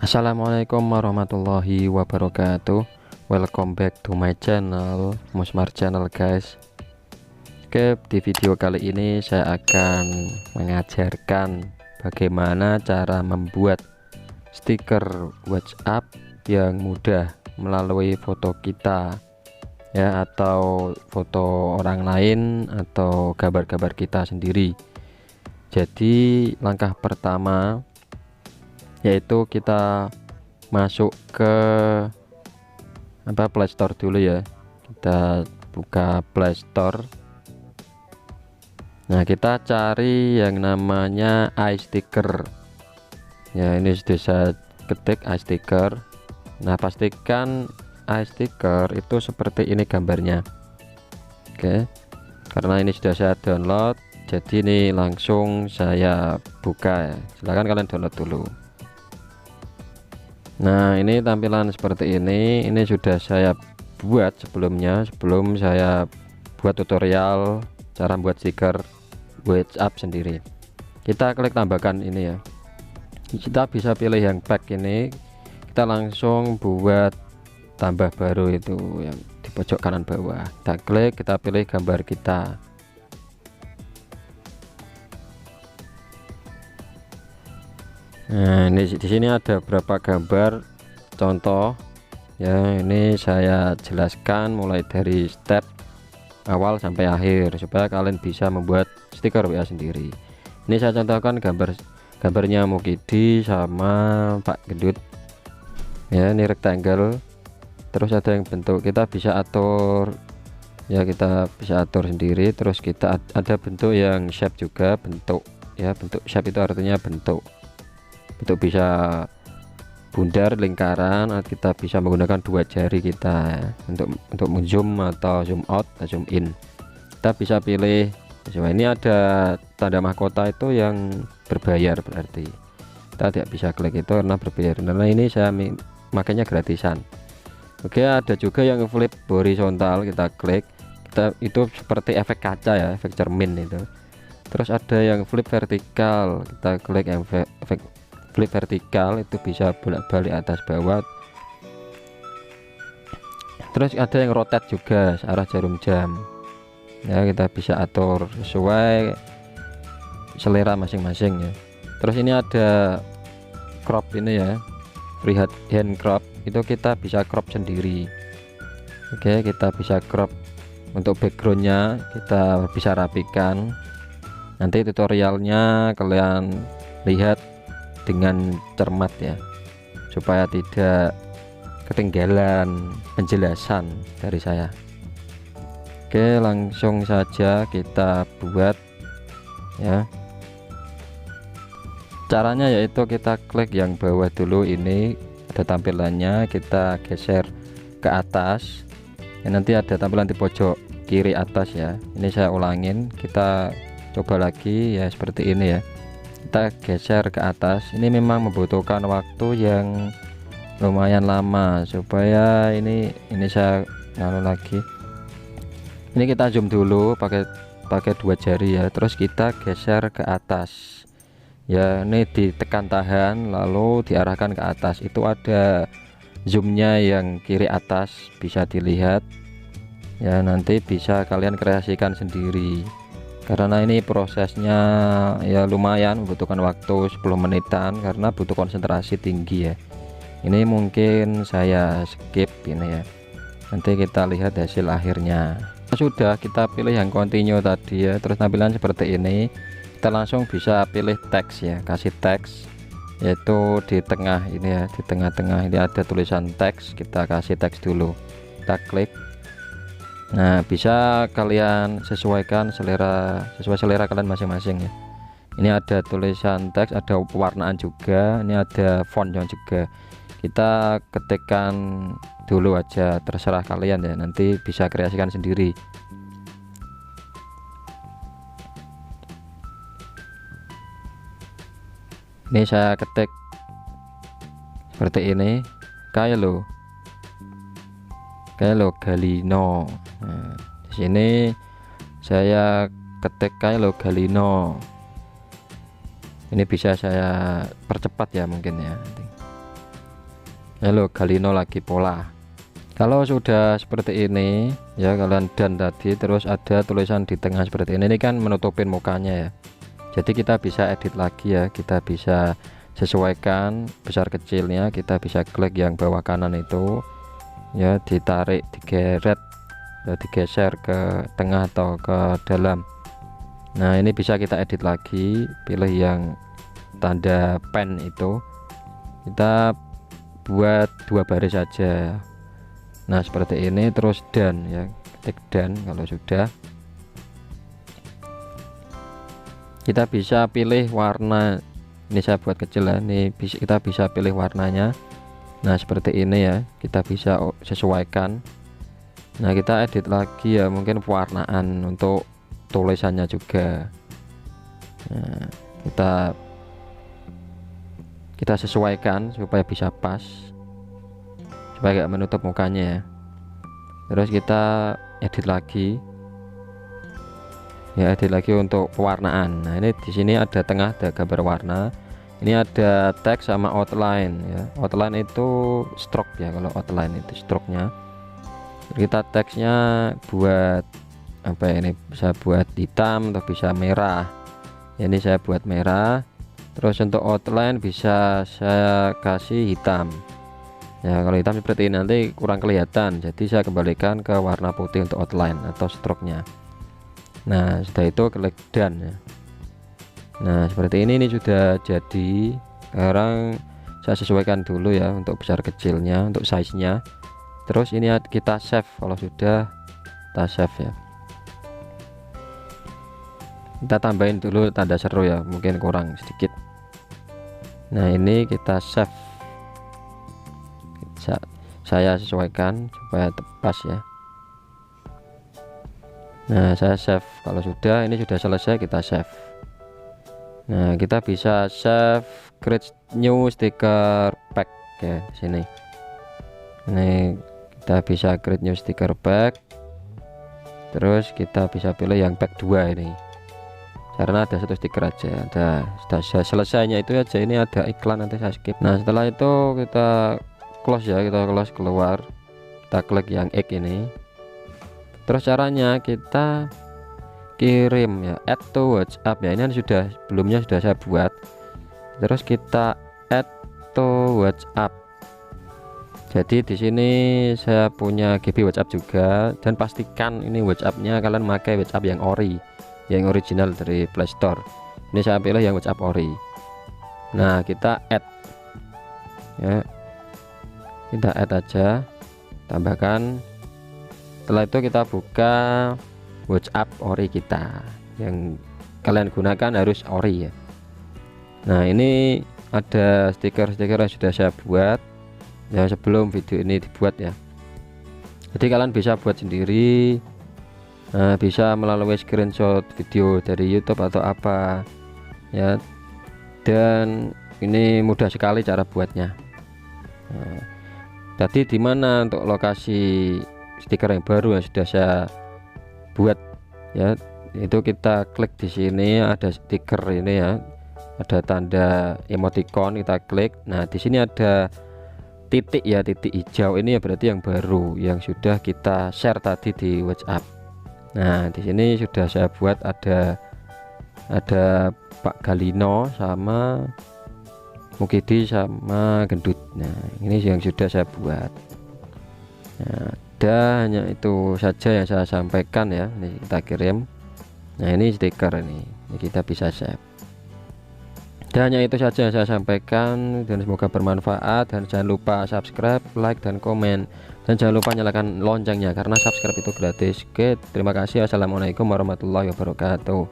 Assalamualaikum warahmatullahi wabarakatuh. Welcome back to my channel, Musmar Channel guys. Oke, di video kali ini saya akan mengajarkan bagaimana cara membuat stiker WhatsApp yang mudah melalui foto kita ya, atau foto orang lain atau gambar-gambar kita sendiri. Jadi langkah pertama yaitu kita masuk ke Play Store dulu ya. Kita buka Play Store. Nah, kita cari yang namanya iSticker ya. Ini sudah saya ketik iSticker. Nah, pastikan iSticker itu seperti ini gambarnya. Oke, karena ini sudah saya download, jadi ini langsung saya buka ya. Silahkan kalian download dulu. Nah, ini tampilan seperti ini. Ini sudah saya buat sebelumnya, sebelum saya buat tutorial cara membuat stiker WhatsApp sendiri. Kita klik tambahkan ini ya. Kita bisa pilih yang pack ini. Kita langsung buat tambah baru itu yang di pojok kanan bawah. Kita klik, kita pilih gambar kita. Nah, ini di sini ada beberapa gambar contoh ya. Ini saya jelaskan mulai dari step awal sampai akhir supaya kalian bisa membuat stiker WA sendiri. Ini saya contohkan gambarnya Mukidi sama Pak Gendut ya. Ini rectangle, terus ada yang bentuk, kita bisa atur ya, kita bisa atur sendiri. Terus kita ada bentuk yang shape juga, bentuk ya. Bentuk shape itu artinya bentuk bisa bundar, lingkaran. Kita bisa menggunakan dua jari kita untuk zoom atau zoom out atau zoom in. Kita bisa pilih. Coba ini ada tanda mahkota itu yang berbayar, berarti kita tidak bisa klik itu karena berbayar. Karena ini saya makanya gratisan. Oke, ada juga yang flip horizontal, kita klik, kita itu seperti efek kaca ya, efek cermin itu. Terus ada yang flip vertikal, kita klik yang efek flip vertikal, itu bisa bolak-balik atas bawah. Terus ada yang rotate juga searah jarum jam ya, kita bisa atur sesuai selera masing-masing ya. Terus ini ada crop ini ya, freehand crop, itu kita bisa crop sendiri. Oke, kita bisa crop untuk backgroundnya, kita bisa rapikan. Nanti tutorialnya kalian lihat dengan cermat ya, supaya tidak ketinggalan penjelasan dari saya. Oke, langsung saja kita buat ya. Caranya yaitu kita klik yang bawah dulu, ini ada tampilannya, kita geser ke atas ya, nanti ada tampilan di pojok kiri atas ya. Ini saya ulangin, kita coba lagi ya, seperti ini ya. Kita geser ke atas. Ini memang membutuhkan waktu yang lumayan lama supaya ini saya lagi. Ini kita zoom dulu pakai dua jari ya, terus kita geser ke atas ya. Ini ditekan tahan lalu diarahkan ke atas. Itu ada zoomnya yang kiri atas, bisa dilihat ya. Nanti bisa kalian kreasikan sendiri karena ini prosesnya ya lumayan membutuhkan waktu 10 menitan karena butuh konsentrasi tinggi ya. Ini mungkin saya skip ini ya, nanti kita lihat hasil akhirnya. Sudah, kita pilih yang continue tadi ya, terus tampilan seperti ini. Kita langsung bisa pilih teks ya, kasih teks yaitu di tengah ini ya, di tengah-tengah ini ada tulisan teks, kita kasih teks dulu, kita klik. Nah, bisa kalian sesuaikan sesuai selera kalian masing-masing ya. Ini ada tulisan teks, ada pewarnaan juga, ini ada fontnya juga. Kita ketikkan dulu aja, terserah kalian ya, nanti bisa kreasikan sendiri. Ini saya ketik seperti ini, kayak lo Galino. Nah, di sini saya ketik kayak Galino. Ini bisa saya percepat ya mungkin ya nanti. Halo Galino lagi pola. Kalau sudah seperti ini ya, kalian dan tadi terus ada tulisan di tengah seperti ini kan menutupin mukanya ya. Jadi kita bisa edit lagi ya, kita bisa sesuaikan besar kecilnya, kita bisa klik yang bawah kanan itu ya, ditarik, digeret ya, digeser ke tengah atau ke dalam. Nah ini bisa kita edit lagi, pilih yang tanda pen itu, kita buat 2 baris saja. Nah seperti ini, terus dan ya, ketik dan. Kalau sudah, kita bisa pilih warna. Ini saya buat kecil ya, ini kita bisa pilih warnanya. Nah seperti ini ya, kita bisa sesuaikan. Nah kita edit lagi ya, mungkin pewarnaan untuk tulisannya juga. Nah, kita sesuaikan supaya bisa pas, supaya gak menutup mukanya ya. Terus kita edit lagi ya, edit lagi untuk pewarnaan. Nah ini di sini ada tengah, ada gambar warna, ini ada teks sama outline ya. Outline itu stroke ya, kalau outline itu stroke-nya. Kita teksnya buat apa ya, ini bisa buat hitam atau bisa merah ya, ini saya buat merah. Terus untuk outline bisa saya kasih hitam ya, kalau hitam seperti ini nanti kurang kelihatan, jadi saya kembalikan ke warna putih untuk outline atau stroke-nya. Nah setelah itu klik done ya. Nah seperti ini sudah jadi. Sekarang saya sesuaikan dulu ya untuk besar kecilnya, untuk size nya. Terus ini kita save. Kalau sudah, kita save ya. Kita tambahin dulu tanda seru ya, mungkin kurang sedikit. Nah ini kita save, saya sesuaikan supaya tepat ya. Nah saya save. Kalau sudah, ini sudah selesai, kita save. Nah kita bisa save create new sticker pack ya di sini. Ini kita bisa create new sticker pack. Terus kita bisa pilih yang pack 2 ini, karena ada 1 stiker aja. Sudah selesainya itu aja, ini ada iklan, nanti saya skip. Nah setelah itu kita close ya, kita close, keluar, kita klik yang X ini. Terus caranya kita kirim ya, add to WhatsApp ya, ini sudah sebelumnya sudah saya buat. Terus kita add to WhatsApp. Jadi di sini saya punya GB WhatsApp juga, dan pastikan ini WhatsAppnya kalian pakai WhatsApp yang ori, yang original dari Play Store. Ini saya pilih yang WhatsApp ori. Nah kita add ya, kita add aja, tambahkan. Setelah itu kita buka WhatsApp ori kita, yang kalian gunakan harus ori ya. Nah ini ada stiker-stiker yang sudah saya buat ya sebelum video ini dibuat ya, jadi kalian bisa buat sendiri. Nah, bisa melalui screenshot video dari YouTube atau apa ya, dan ini mudah sekali cara buatnya. Nah, tadi dimana untuk lokasi stiker yang baru yang sudah saya buat ya, itu kita klik di sini, ada stiker ini ya, ada tanda emoticon, kita klik. Nah di sini ada titik ya, titik hijau ini ya, berarti yang baru yang sudah kita share tadi di WhatsApp. Nah di sini sudah saya buat, ada Pak Galino sama Mukidi sama Gendut. Nah ini yang sudah saya buat. Nah hanya itu saja yang saya sampaikan ya, ini kita kirim. Nah ini stiker ini kita bisa save. Dan hanya itu saja yang saya sampaikan, dan semoga bermanfaat. Dan jangan lupa subscribe, like, dan komen, dan jangan lupa nyalakan loncengnya karena subscribe itu gratis. Oke, terima kasih. Assalamualaikum warahmatullahi wabarakatuh.